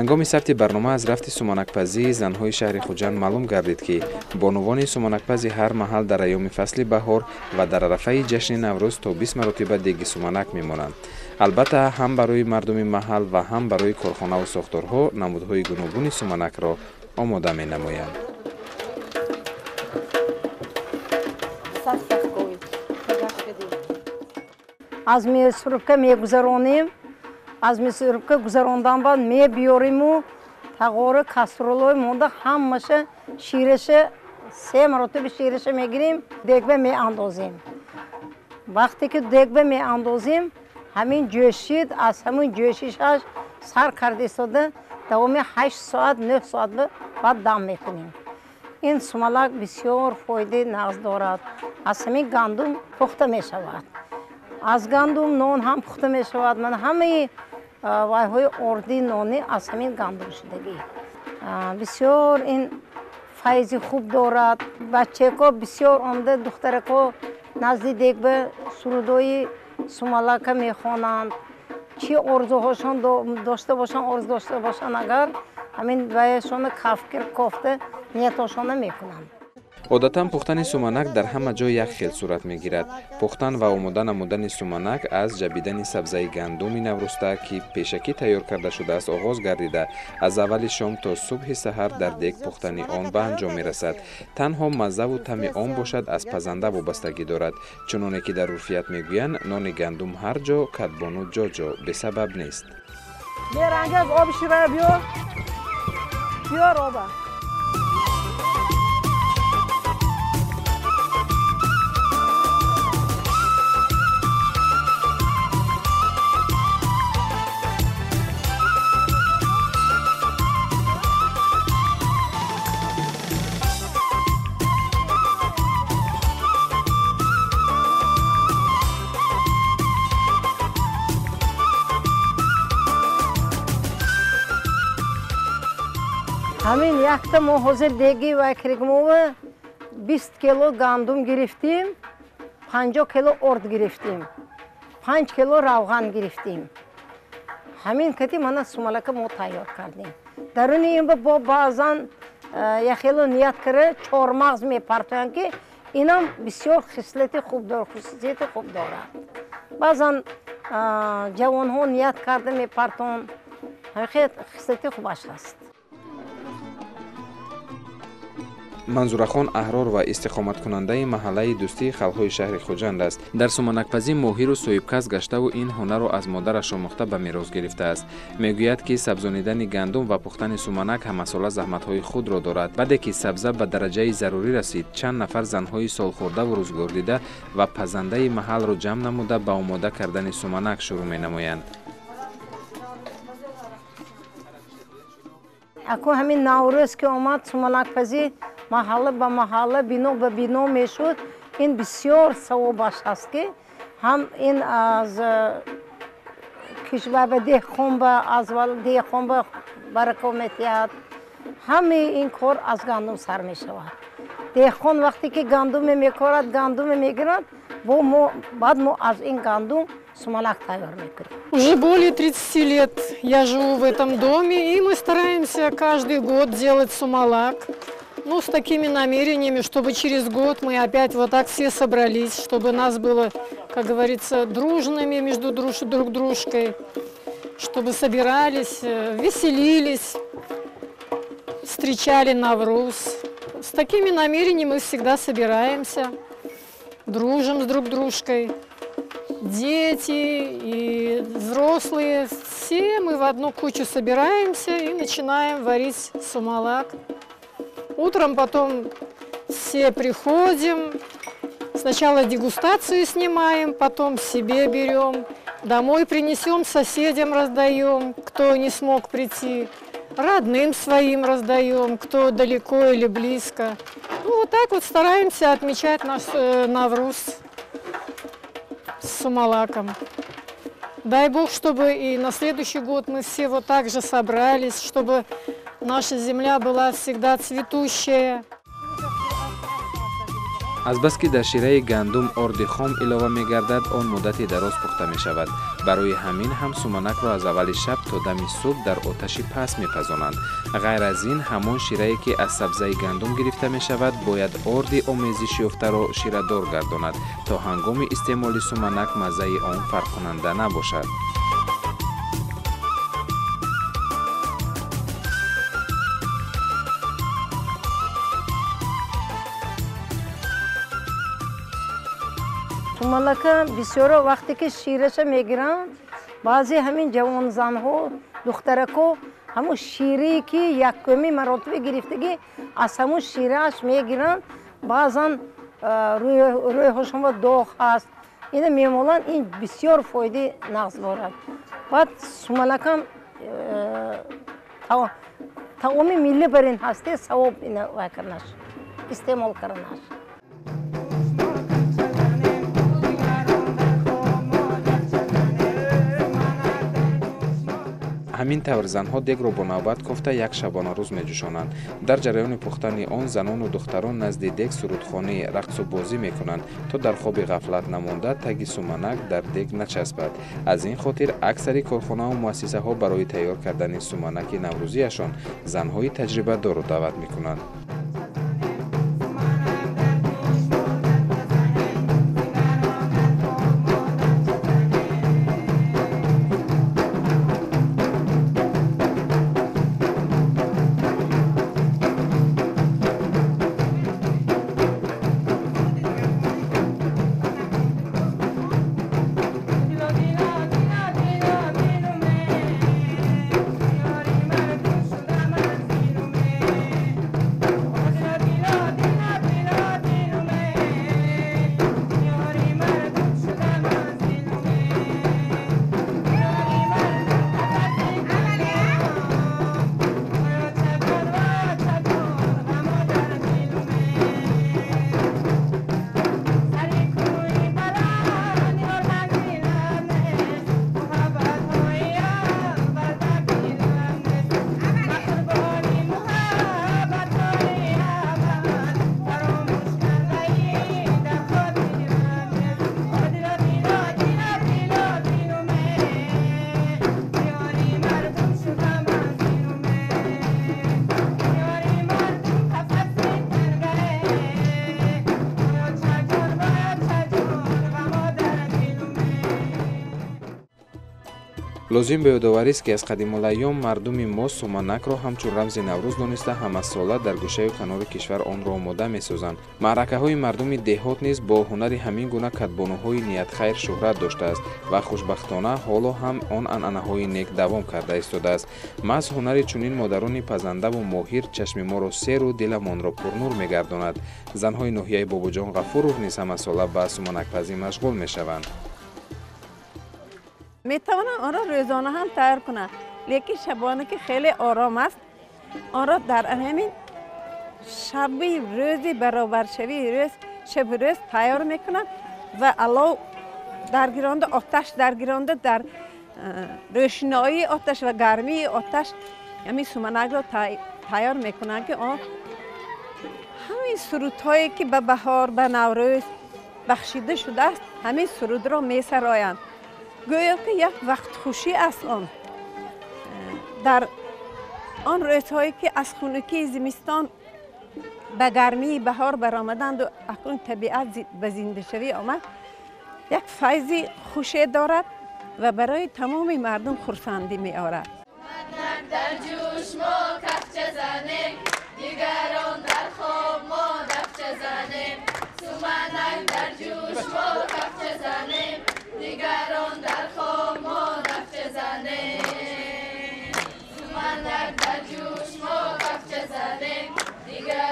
ҳангоми сабти барнома аз рафти суманакпазии занҳои шаҳри хуҷанд маълум гардид ки бонувони суманакпази ҳар маҳал дар айёми фасли баҳор ва дар арафаи ҷашни наврӯз то 20 маротиба деги суманак мемонанд. албатта ҳам барои мардуми маҳал ва ҳам барои корхонаву сохторҳо намудҳои гуногуни суманакро омода менамоянд. аз мясорубка мегузаронем. аз мясорубка гузарондан баъд мебиёриму тағори каструлаи монда ҳамаша шираша 3 маротиба шираша мегирем, дегба меандозем. вақте ки дегба меандозем, ҳамин ҷӯшид, аз ҳамин ҷӯшишаш сар карда истода давоми 8 соат 9 соат баъд дам мекунем. ин сумалак бисёр фоидаи нағз дорад. аз ҳамин гандум пухта мешавад. аз гандум нон ҳам пухта мешавад. ман ҳамаи вайҳои орди нони аз ҳамин гандум шудагӣ. бисёр ин файзи хуб дорад. бачаҳо бисёр омада духтарако назди дегба сурудои сумалака мехонанд. чӣ орзуҳошон дошта бошанд, орзу дошта бошанд, агар ҳамин вайашона кафкир кофта ниятошона мекунанд. одатан пухтани суманак дар ҳама ҷо як хел сурат мегирад. пухтан ва омода намудани суманак аз ҷабидани сабзаи гандуми наврӯста ки пешакӣ тайёр карда шудааст оғоз гардида, аз аввали шом то субҳи саҳар дар дег пухтани он ба анҷом мерасад. танҳо маззаву таъми он бошад аз пазанда вобастагӣ дорад. чуноне ки дар урфият мегӯянд, нони гандум ҳар ҷо, кадбону ҷо ҷо бесабаб нест. мерангаз оби ширая биёр. биёр оба. ҳамин якта мо ҳозир деги вайкригмова 20 кило гандум гирифтим, 50 кило орд гирифтим, 5 кило равған гирифтим. ҳамин кати мана сумалака мо тайёр кардем. даруни ин бо баъзан яхело ният кара чормағз мепартоянд ки инам бисёр хислати хуб дорад, хусусияти хуб дорад. баъзан ҷавонҳо ният карда мепартоянд, хислати хубаш ҳаст. манзурахон аҳрор ва истиқоматкунандаи маҳаллаи дӯстии халқҳои шаҳри хуҷанд аст. дар суманакпазӣ моҳиру соҳибкас гаштаву ин ҳунарро аз модараш омӯхта ба мерос гирифтааст. мегӯяд ки сабзонидани гандум ва пухтани суманак ҳамасола заҳматҳои худро дорад. баъде ки сабза ба дараҷаи зарурӣ расид, чанд нафар занҳои солхӯрдаву рӯзгордида ва пазандаи маҳалро ҷамъ намуда ба омода кардани суманак шурӯъ менамоянд. акун ҳамин наврӯз ки омад, суманакпазӣ маҳалла ба маҳалла, бино ба бино мешуд. ин бисёр савобаш ҳаст ки ҳам ин аз кишвар ба деҳқон ба аз деҳқон ба барако метиҳад. ҳамаи ин кор аз гандум сар мешавад. деҳқон вақте ки гандуме мекорад, гандуме мегирад, баъд мо аз ин гандум сумалак тайёр мекунем. Уже более 30 лет я живу в этом доме, и мы стараемся каждый год делать сумалак. Ну, с такими намерениями, чтобы через год мы опять вот так все собрались, чтобы нас было, как говорится, дружными между друг дружкой, чтобы собирались, веселились, встречали Навруз. С такими намерениями мы всегда собираемся, дружим с друг дружкой. Дети и взрослые, все мы в одну кучу собираемся и начинаем варить сумалак. Утром потом все приходим, сначала дегустацию снимаем, потом себе берем, домой принесем, соседям раздаем, кто не смог прийти, родным своим раздаем, кто далеко или близко. Ну, вот так вот стараемся отмечать наш Навруз с сумалаком. Дай Бог, чтобы и на следующий год мы все вот так же собрались, чтобы наша земля была всегда цветущая. азбаски дар шираи гандум орди хом илова мегардад, он муддати дароз пухта мешавад. барои ҳамин ҳам суманакро аз аввали шаб то дами субҳ дар оташи паст мепазонанд. ғайр аз ин ҳамон ширае ки аз сабзаи гандум гирифта мешавад бояд орди омезиши ёфтаро ширадор гардонад то ҳангоми истеъмоли суманак маззаи он фарқкунанда набошад. сумалака бисёро вақте ки шираша мегиранд, баъзе ҳамин ҷавонзанҳо, духтарако ҳамун ширие ки якуми маротиба гирифтагӣ аз ҳамун ширааш мегиранд, баъзан рӯйҳошон доғ ҳаст. ина мемоланд ин бисёр фоидаи нағз борад. баъд сумалакам таоми миллӣ бар ин ҳасте савоб ина ва карнаш истеъмол карнаш. ҳамин тавр занҳо дегро бо навбат кофта як шабонарӯз меҷӯшонанд. дар ҷараёни пухтани он занону духтарон назди дег сурудхонӣ, рақсу бозӣ мекунанд то дар хоби ғафлат намонда таги суманак дар дег начаспад. аз ин хотир аксари корхонаҳо муассисаҳо барои тайёр кардани суманаки наврӯзиашон занҳои таҷрибадорро даъват мекунанд. лозим ба ёдоварист ки аз қадимулайём мардуми мо суманакро ҳамчун рамзи наврӯз дониста ҳамасола дар гӯшаю канори кишвар онро омода месозанд. маъракаҳои мардуми деҳот низ бо ҳунари ҳамин гуна кадбонуҳои ниятхайр шӯҳрат доштааст ва хушбахтона ҳоло ҳам он анъанаҳои нек давом карда истодааст. маҳз ҳунари чунин модарони пазандаву моҳир чашми моро серу диламонро пурнур мегардонад. занҳои ноҳияи бобоҷон ғафуров низ ҳамасола ба суманакпазӣ машғул мешаванд. میتوانم آن را روزانه هم تیار کنم، لیکن شبانه که خیلی آرام است آن را در همین شبی روزی برابر شوی روز شب روز تیار میکنم و علاوه درگیرنده آتش درگیرنده در روشنایی آتش و گرمی آتش همین سومنک را تیار میکنم که آن همین سرودهایی که به بهار به نوروز بخشیده شده است همین سرود را میسرایند. گویا که یک وقت خوشی است آن در آن روزهایی که از خنکی زمستان به گرمی بهار برآمدند و اکنون طبیعت به زنده شوی آمد یک فیضی خوشی دارد و برای تمام مردم خرسندی می آورد. در جوش ما کفچه زنیم دیگران در خواب ما دفچه زنیم سومنک در جوش ما کفچه زنیم دیگران در خواب ما دفچه زنیم سومنک در جوش ما کفچه زنیم دیگران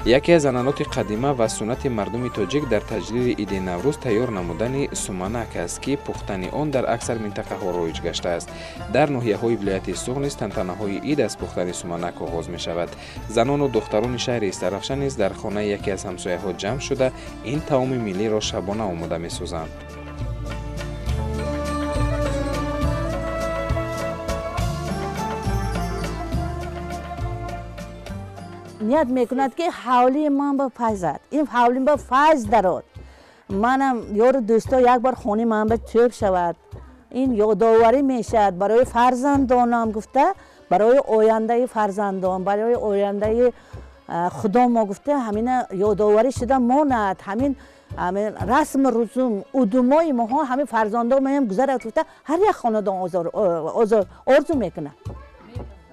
яке аз ананоти қадима ва суннати мардуми тоҷик дар таҷлили иди наврӯз тайёр намудани суманак аст ки пухтани он дар аксар минтақаҳо роиҷ гаштааст. дар ноҳияҳои вилояти суғ низ тантанаҳои ид аз пухтани суманак оғоз мешавад. занону духтарони шаҳри истарафша низ дар хонаи яке аз ҳамсояҳо ҷамъ шуда ин таоми миллиро шабона омода месозанд. نیت میکند که حولی من به فیضد این حولی به فیض درود منم یار دوستا یک بار خونه من به چوب شود این یادآوری میشد برای فرزندانم گفته برای آینده فرزندان برای آینده خدا ما گفته همین یادآوری شده ماند همین رسم رسوم ادومای ما ها همین فرزندان ما هم گذرد گفته هر یک خاندان آرزو میکنه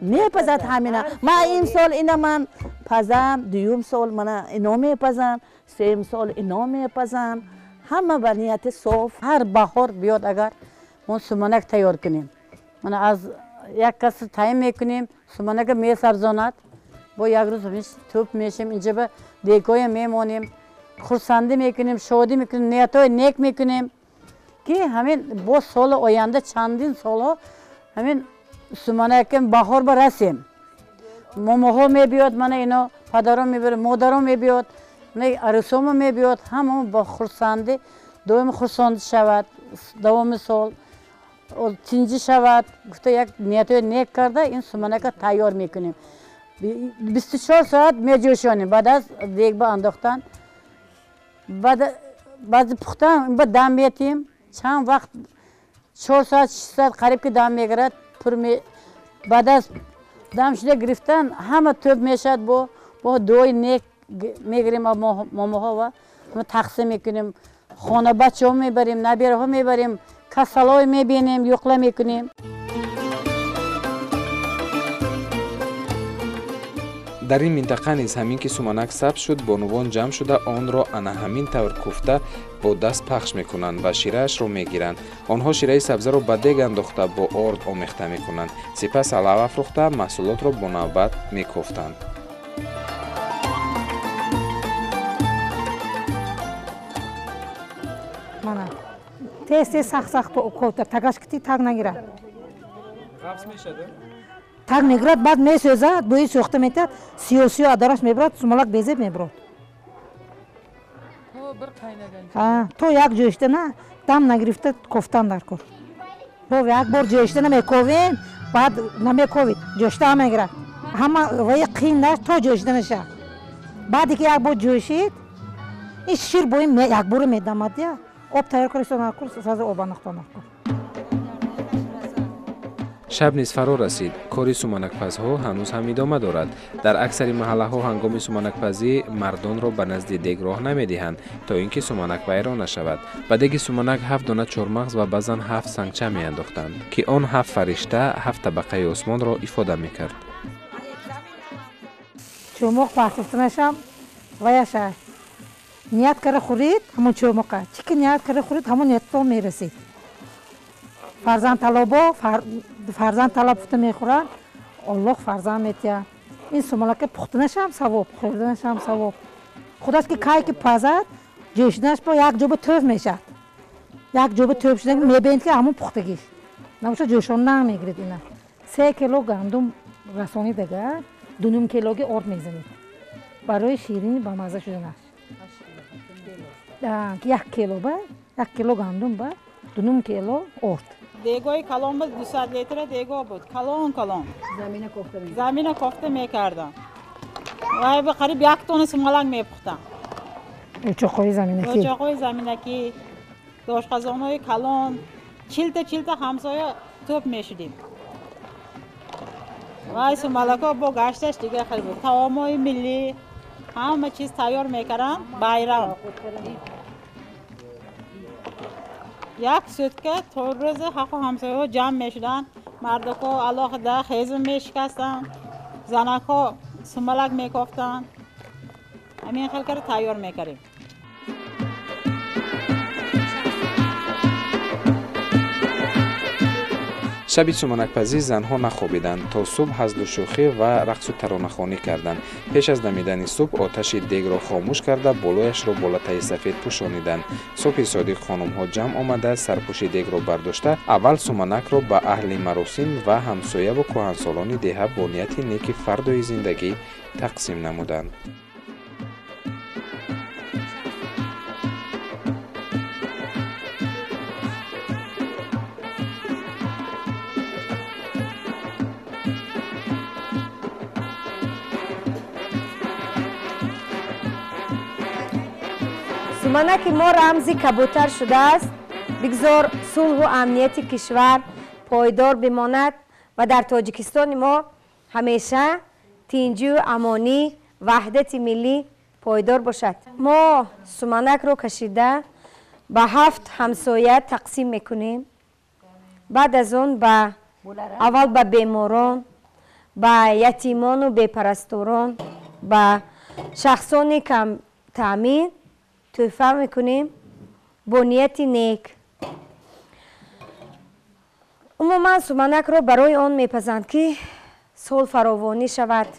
میپزد همینا من این سال اینا من پزم دوم سال من اینا میپزم سوم سال اینا میپزم همه به نیت صاف هر بهار بیاد اگر ما سمنک تیار کنیم من از یک کس تعیین میکنیم سمنک میسرزاند با یک روز همیش توپ میشیم اینجا به دیگای میمونیم خرسندی میکنیم شادی میکنیم نیتای نیک میکنیم که همین با سال آینده چندین سال ها همین سمنکم بهار برسیم ماماها میبیاد من اینا پدرم میبره مادرم میبیاد نه عروسام میبیاد همه با خرسندی دوم خرسند شود دوم سال تینجی شود گفته یک نیتای نیک کرده این سمنک تیار میکنیم 24 ساعت میجوشانیم بعد از دیگ با انداختن بعد پختن بعد دم میتیم چند وقت 4 ساعت 6 ساعت قریب که دم میگرد بعد از دم شده گرفتن همه توب میشد با دوی نیک میگیریم ماماها و تقسیم میکنیم خانه بچه ها میبریم نبیره ها میبریم کسلای میبینیم یقله میکنیم. дар ин минтақа низ ҳамин ки суманак сабз шуд бонувон ҷамъ шуда онро ана ҳамин тавр куфта бо даст пахш мекунанд ва шираашро мегиранд. онҳо шираи сабзаро ба дег андохта бо орд омехта мекунанд. сипас алав афрохта маҳсулотро бо навбат мекофтанд. мана тез сахт кофта тагаш кити таг нагирад ғафс мешаде так мегирад баъд месӯзад бӯи сӯхта метад сиёсию адараш мебарад сумалак безеб мебарад то як ҷӯштана дам нагирифта кофтан дар кор бо як бор ҷӯшта намековем баъд намековид ҷӯшта ҳам мегирад ҳама ваи қин наш то ҷӯшта мешавад баъде ки як бор ҷӯшид ин шир бо ин якбора медамад я об тайёр кардистонар кор саза об анохтонар кор. шаб низ фаро расид. кори суманакпазҳо ҳанӯз ҳам идома дорад. дар аксари маҳаллаҳо ҳангоми суманакпазӣ мардонро ба назди дег роҳ намедиҳанд то ин ки суманак вайрон нашавад. ба деги суманак 7 дона чормағз ва баъзан 7 сангча меандохтанд ки он 7 фаришта 7 табақаи осмонро ифода мекард. чӯмоқ пахтофтанашам ваяша ният кара хӯрид ҳамон чӯмоқа чӣ ки ният кара хӯрид ҳамон ниятто мерасид. фарзанд талабо фарзанд талаб пухта мехӯранд аллоҳ фарзанд метиҳад. ин сумалака пухтанашам савоб хӯрданашам савоб худаш ки кай ки пазад ҷӯшиданаш бо як ҷоба тӯф мешавад як ҷоба тӯф шуда мебинед ки ҳамон пухтагиш намуша ҷӯшон намегиред. ина 3 кило гандум расонидага 2 килоги орд мезанед барои ширини ба мазза шуданаш 1 кило ба 1 кило гандум ба 2 кило орд. دیگای کلام بود 200 لیتر دیگا بود کلام زمین کوفته میکردم و به قریب 1 تن سمالک میپختم اوچاقای زمینکی داشقازانای کلام چیلتا همسایه توپ میشدیم و سمالکا با گشتش دیگه خیلی بود طعامای ملی همه چیز تیار میکردن bayram یک سوتکه تا روز حق و همسایه ها جمع میشدن مردک ها علاقه خیزم میشکستن زنک ها سمالک میکافتن همین خیلی کار تیار میکردیم. шаби суманакпазӣ занҳо нахобиданд, то субҳ ҳазлу шӯхӣ ва рақсу таронахонӣ карданд. Пеш аз дамидани субҳ оташи дегро хомӯш карда, болояшро бо латтаи сафед пӯшониданд. Субҳи содиқ хонумҳо ҷамъ омада, сарпӯши дегро бардошта, аввал суманакро ба аҳли маросим ва ҳамсояву кӯҳансолони деҳа бо нияти неки фардои зиндагӣ тақсим намуданд. суманаки мо рамзи кабутар шудааст. бигзор сулҳу амнияти кишвар пойдор бимонад ва дар тоҷикистони мо ҳамеша тинҷу амонӣ ваҳдати миллӣ пойдор бошад. мо суманакро кашида ба 7 ҳамсоя тақсим мекунем. баъд аз он аввал ба беморон, ба ятимону бепарасторон, ба шахсони камтаъмин тӯҳфа мекунем бо нияти нек. умуман суманакро барои он мепазанд ки сол фаровонӣ шавад.